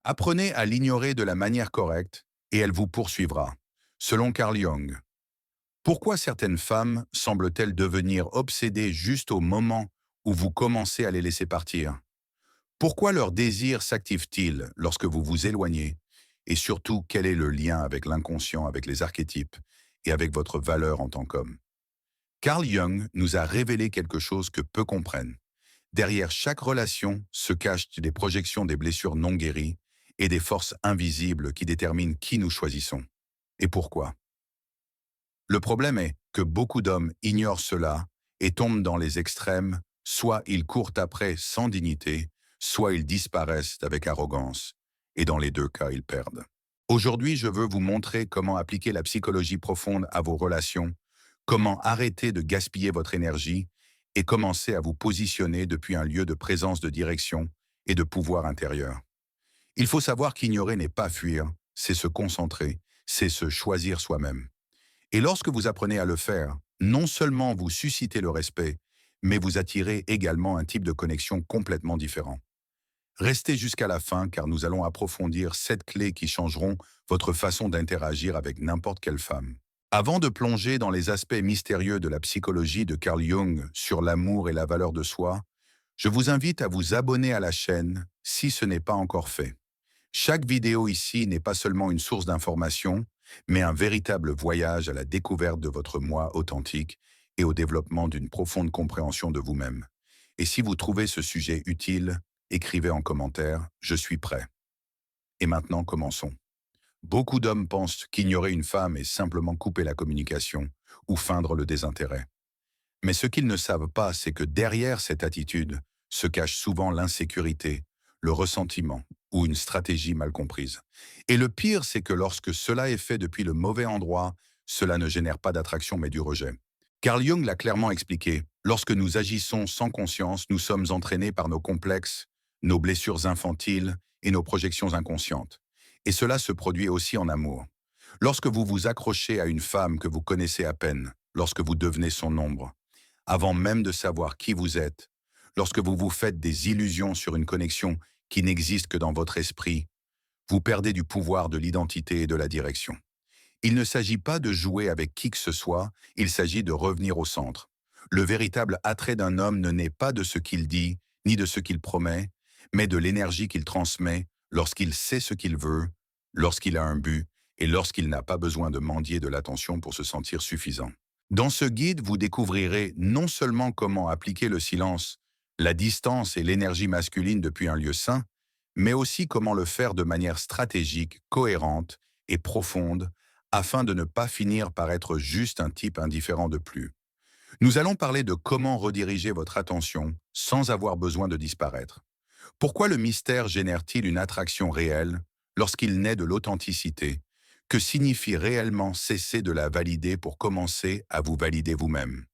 Apprenez à l'ignorer de la manière correcte et elle vous poursuivra. Selon Carl Jung, pourquoi certaines femmes semblent-elles devenir obsédées juste au moment où vous commencez à les laisser partir? Pourquoi leur désir s'active-t-il lorsque vous vous éloignez? Et surtout, quel est le lien avec l'inconscient, avec les archétypes et avec votre valeur en tant qu'homme? Carl Jung nous a révélé quelque chose que peu comprennent. Derrière chaque relation se cachent des projections des blessures non guéries et des forces invisibles qui déterminent qui nous choisissons. Et pourquoi? Le problème est que beaucoup d'hommes ignorent cela et tombent dans les extrêmes, soit ils courent après sans dignité, soit ils disparaissent avec arrogance, et dans les deux cas, ils perdent. Aujourd'hui, je veux vous montrer comment appliquer la psychologie profonde à vos relations, comment arrêter de gaspiller votre énergie et commencer à vous positionner depuis un lieu de présence de direction et de pouvoir intérieur. Il faut savoir qu'ignorer n'est pas fuir, c'est se concentrer, c'est se choisir soi-même. Et lorsque vous apprenez à le faire, non seulement vous suscitez le respect, mais vous attirez également un type de connexion complètement différent. Restez jusqu'à la fin car nous allons approfondir 7 clés qui changeront votre façon d'interagir avec n'importe quelle femme. Avant de plonger dans les aspects mystérieux de la psychologie de Carl Jung sur l'amour et la valeur de soi, je vous invite à vous abonner à la chaîne si ce n'est pas encore fait. Chaque vidéo ici n'est pas seulement une source d'information, mais un véritable voyage à la découverte de votre moi authentique et au développement d'une profonde compréhension de vous-même. Et si vous trouvez ce sujet utile, écrivez en commentaire « Je suis prêt ». Et maintenant, commençons. Beaucoup d'hommes pensent qu'ignorer une femme est simplement couper la communication ou feindre le désintérêt. Mais ce qu'ils ne savent pas, c'est que derrière cette attitude se cache souvent l'insécurité, le ressentiment ou une stratégie mal comprise. Et le pire, c'est que lorsque cela est fait depuis le mauvais endroit, cela ne génère pas d'attraction mais du rejet. Carl Jung l'a clairement expliqué, lorsque nous agissons sans conscience, nous sommes entraînés par nos complexes, nos blessures infantiles et nos projections inconscientes. Et cela se produit aussi en amour. Lorsque vous vous accrochez à une femme que vous connaissez à peine, lorsque vous devenez son ombre, avant même de savoir qui vous êtes, lorsque vous vous faites des illusions sur une connexion qui n'existe que dans votre esprit, vous perdez du pouvoir de l'identité et de la direction. Il ne s'agit pas de jouer avec qui que ce soit, il s'agit de revenir au centre. Le véritable attrait d'un homme ne naît pas de ce qu'il dit, ni de ce qu'il promet, mais de l'énergie qu'il transmet lorsqu'il sait ce qu'il veut, lorsqu'il a un but et lorsqu'il n'a pas besoin de mendier de l'attention pour se sentir suffisant. Dans ce guide, vous découvrirez non seulement comment appliquer le silence, la distance et l'énergie masculine depuis un lieu sain, mais aussi comment le faire de manière stratégique, cohérente et profonde, afin de ne pas finir par être juste un type indifférent de plus. Nous allons parler de comment rediriger votre attention sans avoir besoin de disparaître. Pourquoi le mystère génère-t-il une attraction réelle lorsqu'il naît de l'authenticité? Que signifie réellement cesser de la valider pour commencer à vous valider vous-même?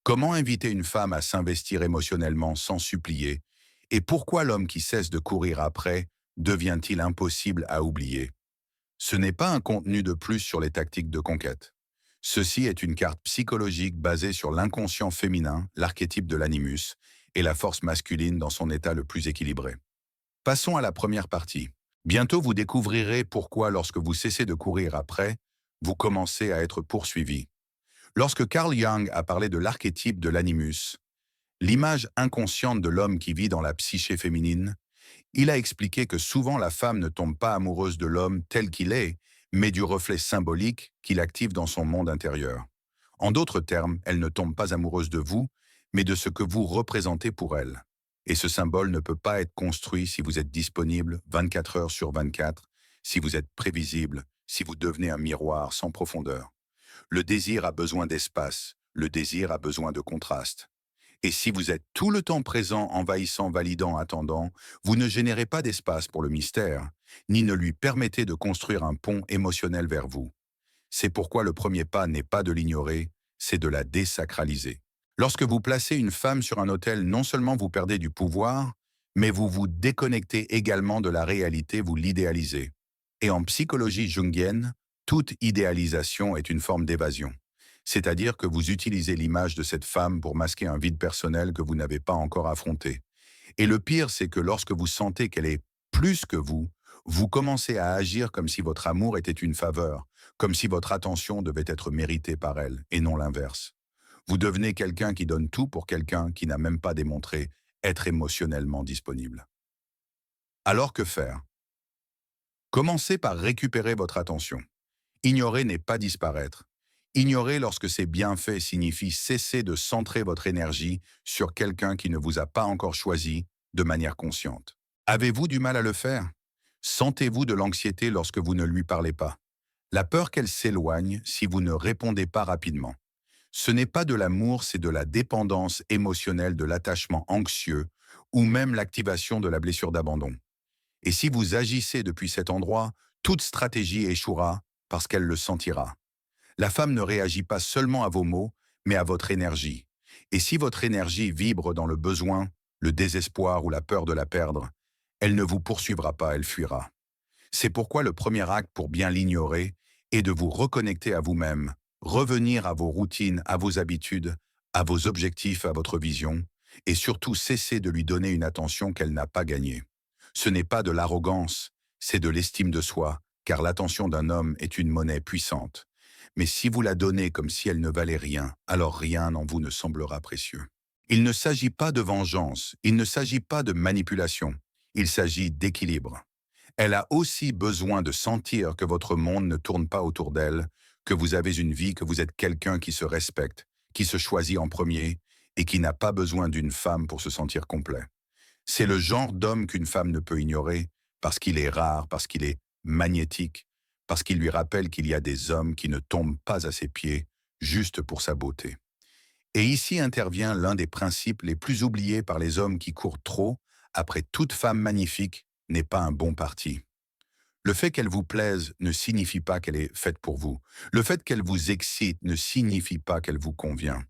Comment inviter une femme à s'investir émotionnellement sans supplier? Et pourquoi l'homme qui cesse de courir après devient-il impossible à oublier? Ce n'est pas un contenu de plus sur les tactiques de conquête. Ceci est une carte psychologique basée sur l'inconscient féminin, l'archétype de l'animus, et la force masculine dans son état le plus équilibré. Passons à la première partie. Bientôt vous découvrirez pourquoi lorsque vous cessez de courir après, vous commencez à être poursuivi. Lorsque Carl Jung a parlé de l'archétype de l'animus, l'image inconsciente de l'homme qui vit dans la psyché féminine, il a expliqué que souvent la femme ne tombe pas amoureuse de l'homme tel qu'il est, mais du reflet symbolique qu'il active dans son monde intérieur. En d'autres termes, elle ne tombe pas amoureuse de vous, mais de ce que vous représentez pour elle. Et ce symbole ne peut pas être construit si vous êtes disponible 24 heures sur 24, si vous êtes prévisible, si vous devenez un miroir sans profondeur. Le désir a besoin d'espace, le désir a besoin de contraste. Et si vous êtes tout le temps présent, envahissant, validant, attendant, vous ne générez pas d'espace pour le mystère, ni ne lui permettez de construire un pont émotionnel vers vous. C'est pourquoi le premier pas n'est pas de l'ignorer, c'est de la désacraliser. Lorsque vous placez une femme sur un autel, non seulement vous perdez du pouvoir, mais vous vous déconnectez également de la réalité, vous l'idéalisez. Et en psychologie jungienne, toute idéalisation est une forme d'évasion. C'est-à-dire que vous utilisez l'image de cette femme pour masquer un vide personnel que vous n'avez pas encore affronté. Et le pire, c'est que lorsque vous sentez qu'elle est plus que vous Vous commencez à agir comme si votre amour était une faveur, comme si votre attention devait être méritée par elle, et non l'inverse. Vous devenez quelqu'un qui donne tout pour quelqu'un qui n'a même pas démontré être émotionnellement disponible. Alors que faire? Commencez par récupérer votre attention. Ignorer n'est pas disparaître. Ignorer lorsque c'est bien fait signifie cesser de centrer votre énergie sur quelqu'un qui ne vous a pas encore choisi de manière consciente. Avez-vous du mal à le faire? Sentez-vous de l'anxiété lorsque vous ne lui parlez pas? La peur qu'elle s'éloigne si vous ne répondez pas rapidement. Ce n'est pas de l'amour, c'est de la dépendance émotionnelle, de l'attachement anxieux ou même l'activation de la blessure d'abandon. Et si vous agissez depuis cet endroit, toute stratégie échouera parce qu'elle le sentira. La femme ne réagit pas seulement à vos mots, mais à votre énergie. Et si votre énergie vibre dans le besoin, le désespoir ou la peur de la perdre, elle ne vous poursuivra pas, elle fuira. C'est pourquoi le premier acte pour bien l'ignorer est de vous reconnecter à vous-même, revenir à vos routines, à vos habitudes, à vos objectifs, à votre vision, et surtout cesser de lui donner une attention qu'elle n'a pas gagnée. Ce n'est pas de l'arrogance, c'est de l'estime de soi, car l'attention d'un homme est une monnaie puissante. Mais si vous la donnez comme si elle ne valait rien, alors rien en vous ne semblera précieux. Il ne s'agit pas de vengeance, il ne s'agit pas de manipulation, il s'agit d'équilibre. Elle a aussi besoin de sentir que votre monde ne tourne pas autour d'elle, que vous avez une vie, que vous êtes quelqu'un qui se respecte, qui se choisit en premier et qui n'a pas besoin d'une femme pour se sentir complet. C'est le genre d'homme qu'une femme ne peut ignorer parce qu'il est rare, parce qu'il est magnétique, parce qu'il lui rappelle qu'il y a des hommes qui ne tombent pas à ses pieds juste pour sa beauté. Et ici intervient l'un des principes les plus oubliés par les hommes qui courent trop après toute femme magnifique n'est pas un bon parti. Le fait qu'elle vous plaise ne signifie pas qu'elle est faite pour vous. Le fait qu'elle vous excite ne signifie pas qu'elle vous convient.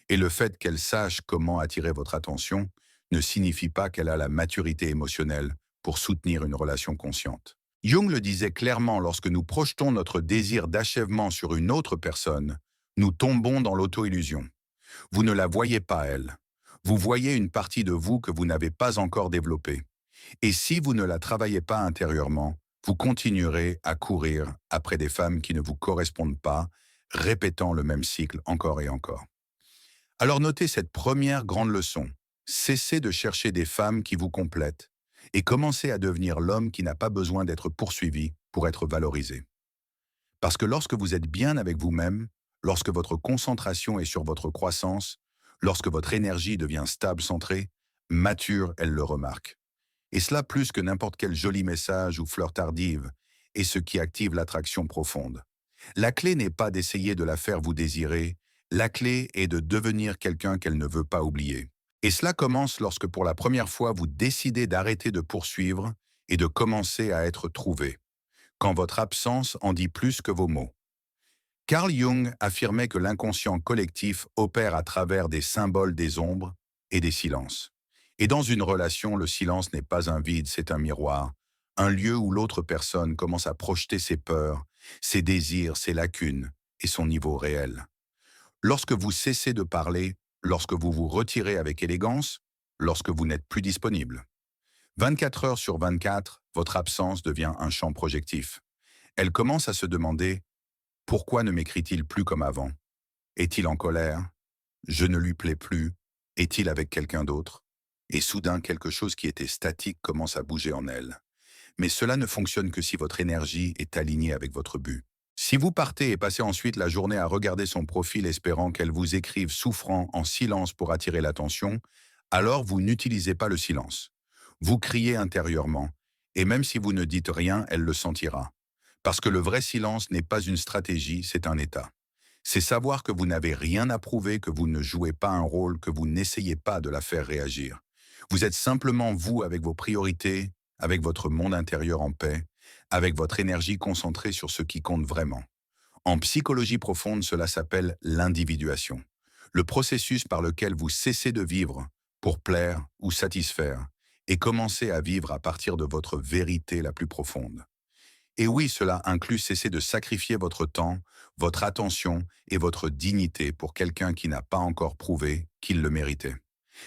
Et le fait qu'elle sache comment attirer votre attention ne signifie pas qu'elle a la maturité émotionnelle pour soutenir une relation consciente. Jung le disait clairement, lorsque nous projetons notre désir d'achèvement sur une autre personne, nous tombons dans l'auto-illusion. Vous ne la voyez pas, elle. Vous voyez une partie de vous que vous n'avez pas encore développée. Et si vous ne la travaillez pas intérieurement, vous continuerez à courir après des femmes qui ne vous correspondent pas, répétant le même cycle encore et encore. Alors notez cette première grande leçon. Cessez de chercher des femmes qui vous complètent et commencez à devenir l'homme qui n'a pas besoin d'être poursuivi pour être valorisé. Parce que lorsque vous êtes bien avec vous-même, lorsque votre concentration est sur votre croissance, lorsque votre énergie devient stable, centrée, mature, elle le remarque. Et cela plus que n'importe quel joli message ou fleur tardive, est ce qui active l'attraction profonde. La clé n'est pas d'essayer de la faire vous désirer, la clé est de devenir quelqu'un qu'elle ne veut pas oublier. Et cela commence lorsque pour la première fois vous décidez d'arrêter de poursuivre et de commencer à être trouvé, quand votre absence en dit plus que vos mots. Carl Jung affirmait que l'inconscient collectif opère à travers des symboles des ombres et des silences. Et dans une relation, le silence n'est pas un vide, c'est un miroir, un lieu où l'autre personne commence à projeter ses peurs, ses désirs, ses lacunes et son niveau réel. Lorsque vous cessez de parler, lorsque vous vous retirez avec élégance, lorsque vous n'êtes plus disponible. 24 heures sur 24, votre absence devient un champ projectif. Elle commence à se demander: pourquoi ne m'écrit-il plus comme avant? Est-il en colère? Je ne lui plais plus? Est-il avec quelqu'un d'autre? Et soudain, quelque chose qui était statique commence à bouger en elle. Mais cela ne fonctionne que si votre énergie est alignée avec votre but. Si vous partez et passez ensuite la journée à regarder son profil espérant qu'elle vous écrive souffrant en silence pour attirer l'attention, alors vous n'utilisez pas le silence. Vous criez intérieurement, et même si vous ne dites rien, elle le sentira. Parce que le vrai silence n'est pas une stratégie, c'est un état. C'est savoir que vous n'avez rien à prouver, que vous ne jouez pas un rôle, que vous n'essayez pas de la faire réagir. Vous êtes simplement vous avec vos priorités, avec votre monde intérieur en paix, avec votre énergie concentrée sur ce qui compte vraiment. En psychologie profonde, cela s'appelle l'individuation. Le processus par lequel vous cessez de vivre pour plaire ou satisfaire et commencez à vivre à partir de votre vérité la plus profonde. Et oui, cela inclut cesser de sacrifier votre temps, votre attention et votre dignité pour quelqu'un qui n'a pas encore prouvé qu'il le méritait.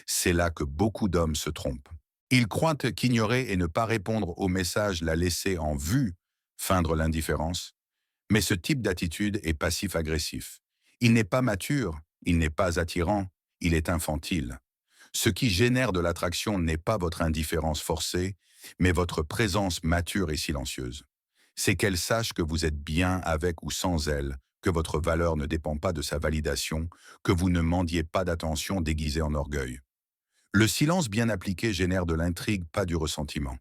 C'est là que beaucoup d'hommes se trompent. Il croit qu'ignorer et ne pas répondre au message l'a laissé en vue feindre l'indifférence, mais ce type d'attitude est passif-agressif. Il n'est pas mature, il n'est pas attirant, il est infantile. Ce qui génère de l'attraction n'est pas votre indifférence forcée, mais votre présence mature et silencieuse. C'est qu'elle sache que vous êtes bien avec ou sans elle, que votre valeur ne dépend pas de sa validation, que vous ne mendiez pas d'attention déguisée en orgueil. Le silence bien appliqué génère de l'intrigue, pas du ressentiment.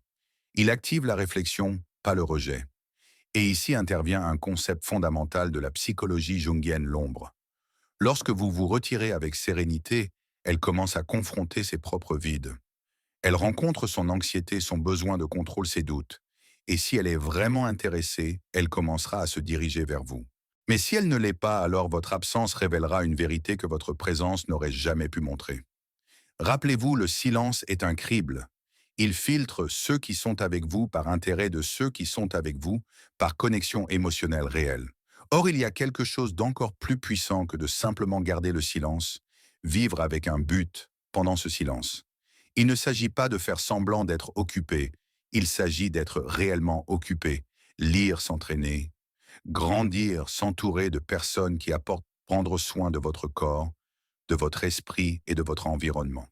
Il active la réflexion, pas le rejet. Et ici intervient un concept fondamental de la psychologie jungienne, l'ombre. Lorsque vous vous retirez avec sérénité, elle commence à confronter ses propres vides. Elle rencontre son anxiété, son besoin de contrôle, ses doutes. Et si elle est vraiment intéressée, elle commencera à se diriger vers vous. Mais si elle ne l'est pas, alors votre absence révélera une vérité que votre présence n'aurait jamais pu montrer. Rappelez-vous, le silence est un crible. Il filtre ceux qui sont avec vous par intérêt de ceux qui sont avec vous par connexion émotionnelle réelle. Or, il y a quelque chose d'encore plus puissant que de simplement garder le silence, vivre avec un but pendant ce silence. Il ne s'agit pas de faire semblant d'être occupé, il s'agit d'être réellement occupé, lire, s'entraîner, grandir, s'entourer de personnes qui apportent prendre soin de votre corps, de votre esprit et de votre environnement.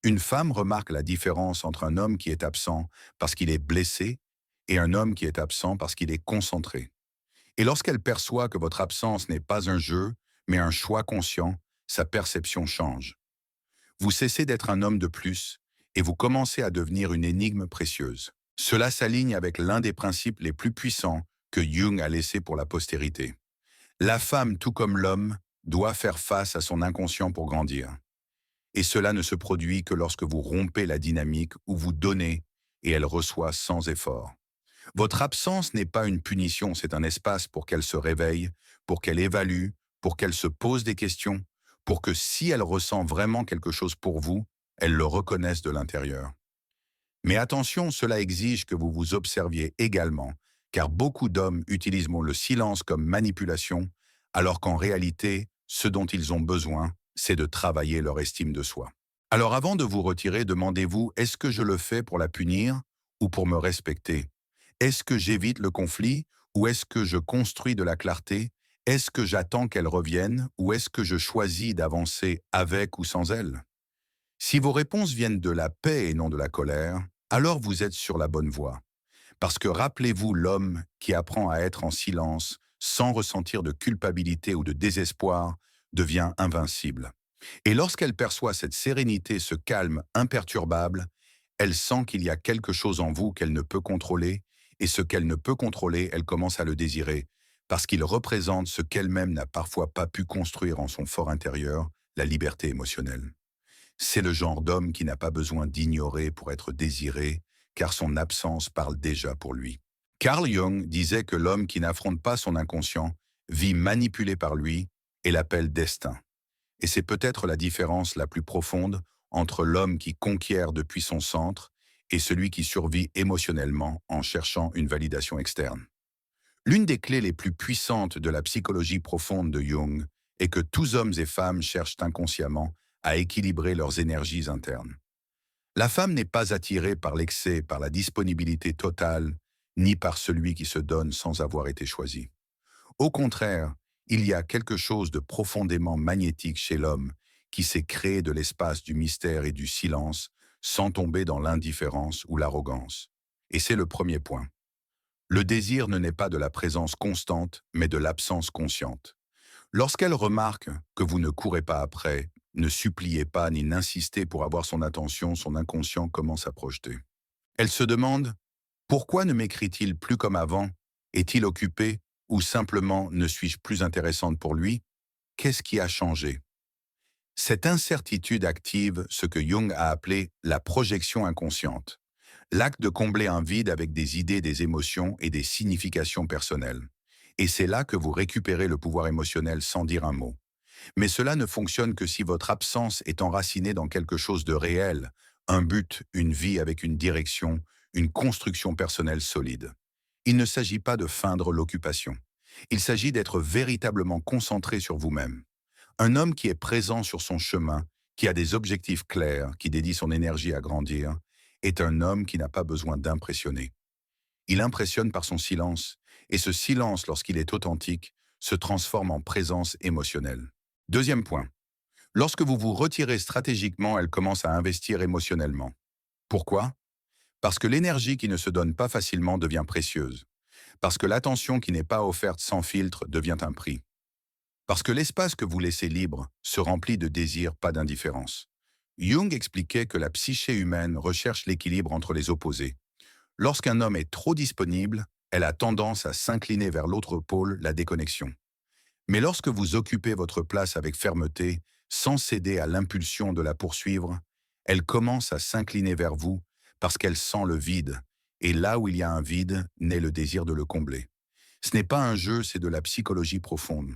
Une femme remarque la différence entre un homme qui est absent parce qu'il est blessé et un homme qui est absent parce qu'il est concentré. Et lorsqu'elle perçoit que votre absence n'est pas un jeu, mais un choix conscient, sa perception change. Vous cessez d'être un homme de plus et vous commencez à devenir une énigme précieuse. Cela s'aligne avec l'un des principes les plus puissants que Jung a laissé pour la postérité. La femme, tout comme l'homme, doit faire face à son inconscient pour grandir. Et cela ne se produit que lorsque vous rompez la dynamique où vous donnez et elle reçoit sans effort. Votre absence n'est pas une punition, c'est un espace pour qu'elle se réveille, pour qu'elle évalue, pour qu'elle se pose des questions, pour que si elle ressent vraiment quelque chose pour vous, elle le reconnaisse de l'intérieur. Mais attention, cela exige que vous vous observiez également, car beaucoup d'hommes utilisent le silence comme manipulation, alors qu'en réalité, ce dont ils ont besoin, c'est de travailler leur estime de soi. Alors avant de vous retirer, demandez-vous, est-ce que je le fais pour la punir ou pour me respecter? Est-ce que j'évite le conflit ou est-ce que je construis de la clarté? Est-ce que j'attends qu'elle revienne ou est-ce que je choisis d'avancer avec ou sans elle? Si vos réponses viennent de la paix et non de la colère, alors vous êtes sur la bonne voie. Parce que rappelez-vous l'homme qui apprend à être en silence sans ressentir de culpabilité ou de désespoir devient invincible. Et lorsqu'elle perçoit cette sérénité, ce calme imperturbable, elle sent qu'il y a quelque chose en vous qu'elle ne peut contrôler, et ce qu'elle ne peut contrôler, elle commence à le désirer, parce qu'il représente ce qu'elle-même n'a parfois pas pu construire en son fort intérieur, la liberté émotionnelle. C'est le genre d'homme qui n'a pas besoin d'ignorer pour être désiré, car son absence parle déjà pour lui. Carl Jung disait que l'homme qui n'affronte pas son inconscient vit manipulé par lui et l'appelle destin. Et c'est peut-être la différence la plus profonde entre l'homme qui conquiert depuis son centre et celui qui survit émotionnellement en cherchant une validation externe. L'une des clés les plus puissantes de la psychologie profonde de Jung est que tous hommes et femmes cherchent inconsciemment à équilibrer leurs énergies internes. La femme n'est pas attirée par l'excès, par la disponibilité totale, ni par celui qui se donne sans avoir été choisi. Au contraire, il y a quelque chose de profondément magnétique chez l'homme qui sait créer de l'espace du mystère et du silence sans tomber dans l'indifférence ou l'arrogance. Et c'est le premier point. Le désir ne naît pas de la présence constante, mais de l'absence consciente. Lorsqu'elle remarque que vous ne courez pas après, ne suppliez pas ni n'insistez pour avoir son attention, son inconscient commence à projeter. Elle se demande « Pourquoi ne m'écrit-il plus comme avant? Est-il occupé? Ou simplement ne suis-je plus intéressante pour lui? Qu'est-ce qui a changé ?» Cette incertitude active ce que Jung a appelé la projection inconsciente, l'acte de combler un vide avec des idées, des émotions et des significations personnelles. Et c'est là que vous récupérez le pouvoir émotionnel sans dire un mot. Mais cela ne fonctionne que si votre absence est enracinée dans quelque chose de réel, un but, une vie avec une direction, une construction personnelle solide. Il ne s'agit pas de feindre l'occupation. Il s'agit d'être véritablement concentré sur vous-même. Un homme qui est présent sur son chemin, qui a des objectifs clairs, qui dédie son énergie à grandir, est un homme qui n'a pas besoin d'impressionner. Il impressionne par son silence, et ce silence, lorsqu'il est authentique, se transforme en présence émotionnelle. Deuxième point. Lorsque vous vous retirez stratégiquement, elle commence à investir émotionnellement. Pourquoi? Parce que l'énergie qui ne se donne pas facilement devient précieuse. Parce que l'attention qui n'est pas offerte sans filtre devient un prix. Parce que l'espace que vous laissez libre se remplit de désir, pas d'indifférence. Jung expliquait que la psyché humaine recherche l'équilibre entre les opposés. Lorsqu'un homme est trop disponible, elle a tendance à s'incliner vers l'autre pôle, la déconnexion. Mais lorsque vous occupez votre place avec fermeté, sans céder à l'impulsion de la poursuivre, elle commence à s'incliner vers vous parce qu'elle sent le vide. Et là où il y a un vide, naît le désir de le combler. Ce n'est pas un jeu, c'est de la psychologie profonde.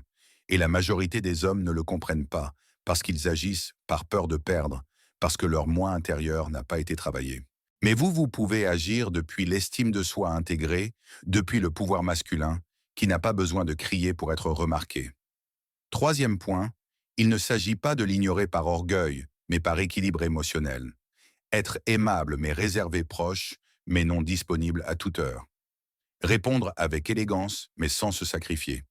Et la majorité des hommes ne le comprennent pas parce qu'ils agissent par peur de perdre, parce que leur moi intérieur n'a pas été travaillé. Mais vous pouvez agir depuis l'estime de soi intégrée, depuis le pouvoir masculin, qui n'a pas besoin de crier pour être remarqué. Troisième point, il ne s'agit pas de l'ignorer par orgueil, mais par équilibre émotionnel. Être aimable mais réservé proche, mais non disponible à toute heure. Répondre avec élégance, mais sans se sacrifier.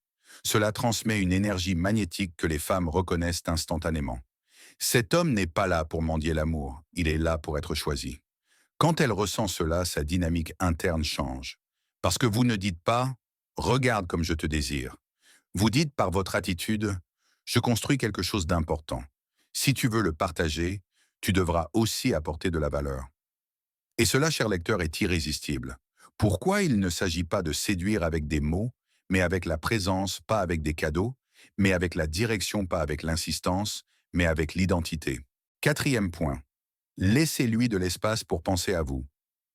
Cela transmet une énergie magnétique que les femmes reconnaissent instantanément. Cet homme n'est pas là pour mendier l'amour, il est là pour être choisi. Quand elle ressent cela, sa dynamique interne change. Parce que vous ne dites pas « regarde comme je te désire ». Vous dites par votre attitude « je construis quelque chose d'important. Si tu veux le partager, tu devras aussi apporter de la valeur ». Et cela, cher lecteur, est irrésistible. Pourquoi il ne s'agit pas de séduire avec des mots, mais avec la présence, pas avec des cadeaux, mais avec la direction, pas avec l'insistance, mais avec l'identité. Quatrième point. Laissez-lui de l'espace pour penser à vous.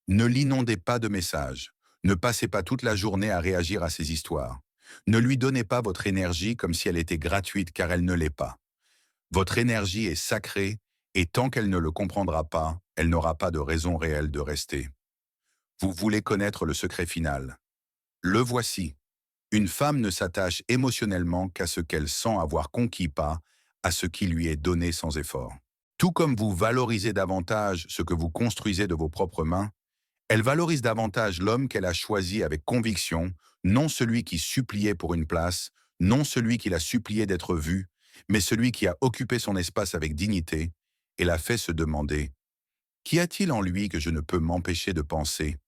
Ne l'inondez pas de messages. Ne passez pas toute la journée à réagir à ses histoires. Ne lui donnez pas votre énergie comme si elle était gratuite, car elle ne l'est pas. Votre énergie est sacrée, et tant qu'elle ne le comprendra pas, elle n'aura pas de raison réelle de rester. Vous voulez connaître le secret final. Le voici. Une femme ne s'attache émotionnellement qu'à ce qu'elle sent avoir conquis, pas à ce qui lui est donné sans effort. Tout comme vous valorisez davantage ce que vous construisez de vos propres mains, elle valorise davantage l'homme qu'elle a choisi avec conviction, non celui qui suppliait pour une place, non celui qui l'a supplié d'être vu, mais celui qui a occupé son espace avec dignité et l'a fait se demander « Qu'y a-t-il en lui que je ne peux m'empêcher de penser ?»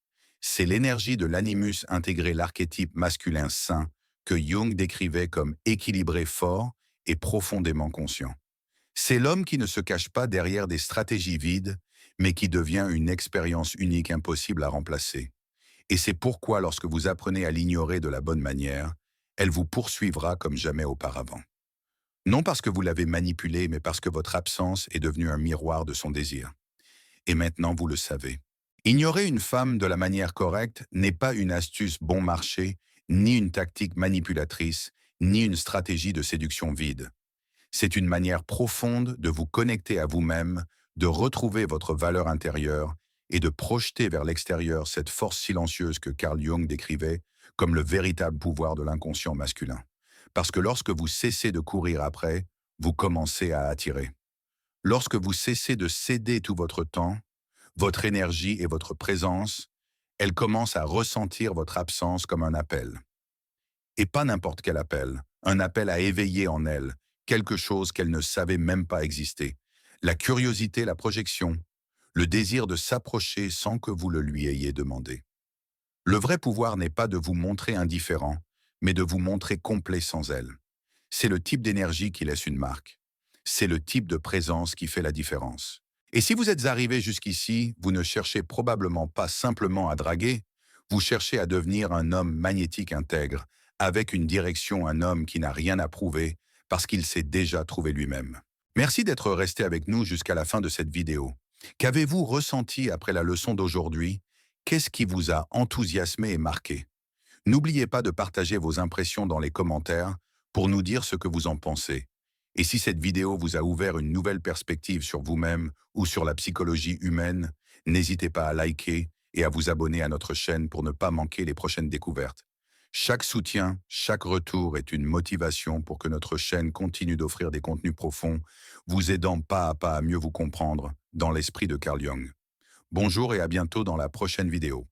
C'est l'énergie de l'animus intégrer l'archétype masculin sain que Jung décrivait comme équilibré fort et profondément conscient. C'est l'homme qui ne se cache pas derrière des stratégies vides, mais qui devient une expérience unique impossible à remplacer. Et c'est pourquoi lorsque vous apprenez à l'ignorer de la bonne manière, elle vous poursuivra comme jamais auparavant. Non parce que vous l'avez manipulé, mais parce que votre absence est devenue un miroir de son désir. Et maintenant vous le savez. Ignorer une femme de la manière correcte n'est pas une astuce bon marché, ni une tactique manipulatrice, ni une stratégie de séduction vide. C'est une manière profonde de vous connecter à vous-même, de retrouver votre valeur intérieure et de projeter vers l'extérieur cette force silencieuse que Carl Jung décrivait comme le véritable pouvoir de l'inconscient masculin. Parce que lorsque vous cessez de courir après, vous commencez à attirer. Lorsque vous cessez de céder tout votre temps, votre énergie et votre présence, elle commence à ressentir votre absence comme un appel. Et pas n'importe quel appel, un appel à éveiller en elle, quelque chose qu'elle ne savait même pas exister. La curiosité, la projection, le désir de s'approcher sans que vous le lui ayez demandé. Le vrai pouvoir n'est pas de vous montrer indifférent, mais de vous montrer complet sans elle. C'est le type d'énergie qui laisse une marque. C'est le type de présence qui fait la différence. Et si vous êtes arrivé jusqu'ici, vous ne cherchez probablement pas simplement à draguer, vous cherchez à devenir un homme magnétique intègre, avec une direction, un homme qui n'a rien à prouver, parce qu'il s'est déjà trouvé lui-même. Merci d'être resté avec nous jusqu'à la fin de cette vidéo. Qu'avez-vous ressenti après la leçon d'aujourd'hui? Qu'est-ce qui vous a enthousiasmé et marqué? N'oubliez pas de partager vos impressions dans les commentaires pour nous dire ce que vous en pensez. Et si cette vidéo vous a ouvert une nouvelle perspective sur vous-même ou sur la psychologie humaine, n'hésitez pas à liker et à vous abonner à notre chaîne pour ne pas manquer les prochaines découvertes. Chaque soutien, chaque retour est une motivation pour que notre chaîne continue d'offrir des contenus profonds, vous aidant pas à mieux vous comprendre dans l'esprit de Carl Jung. Bonjour et à bientôt dans la prochaine vidéo.